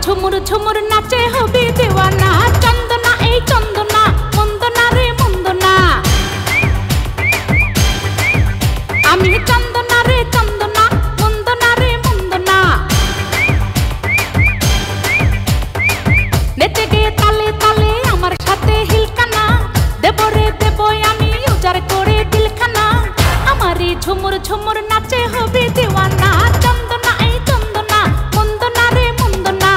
ঝুমুর ঝুমুর নাচে হবি দিওয়ানা। চন্দনা এই চন্দনা, মন্দনা রে মন্দনা। আমি চন্দনা রে চন্দনা, মন্দনা রে মন্দনা। নেচে গে তালে তালে আমার সাথে হিলকানা। দেব রে দেব আমি উজাড় করে দিলখানা। আমারই ঝুমুর ঝুমুর নাচে হবি দিওয়ানা। চন্দনা এই চন্দনা, মন্দনা রে মন্দনা।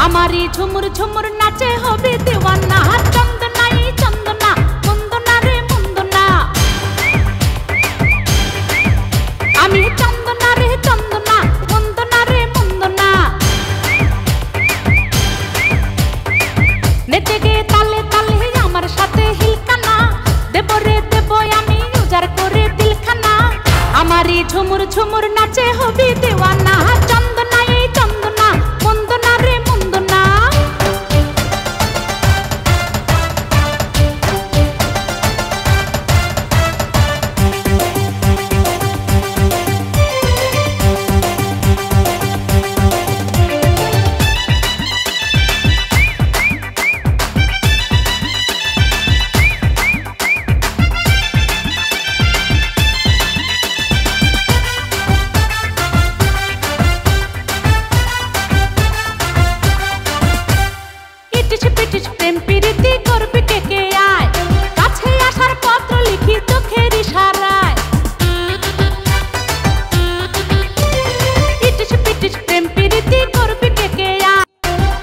আমারই ঝুমুর ঝুমুর নাচে হবি দিওয়ানা। চন্দনা এই চন্দনা, মন্দনা রে মন্দনা। আমি চন্দনা রে চন্দনা, মন্দনা রে মন্দনা। নেচে গে তালে তালে আমার সাথে হিলকানা। দেব রে দেব আমি উজাড় করে দিলখানা। আমারই ঝুমুর ঝুমুর নাচে হবি দিওয়ানা। চন্দনা এই চন্দনা, মন্দনা রে মন্দনা। প্রেম প্রীতি করবি কে কে আয়। কাছে আসার পত্র লিখি চোখের ইশারায়। ইটিস পিটিস প্রেম প্রীতি করবি কে কে আয়।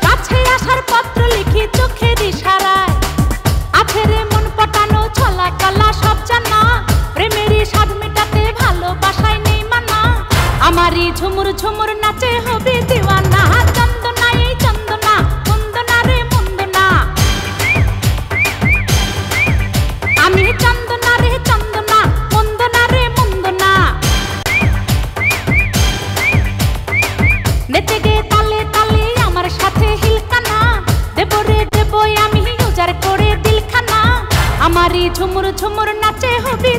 কাছে আসার পত্র লিখি চোখের ইশারায়। আছে রে মন পটানো ছলা কলা সব জানা। প্রেমেরই স্বাদ মেটাতে ভালোবাসায় নেই মানা। আমারই ঝুমুর ঝুমুর নাচে হবি দিওয়ানা। চন্দনা এই চন্দনা, মন্দনা রে মন্দনা। আমি চন্দনা রে চন্দনা, মন্দনা রে মন্দনা। নেচে গে তালে তালে আমার সাথে হিলকানা। দেব রে দেব আমি উজাড় করে দিলখানা। আমারই ঝুমুর ঝুমুর নাচে হবি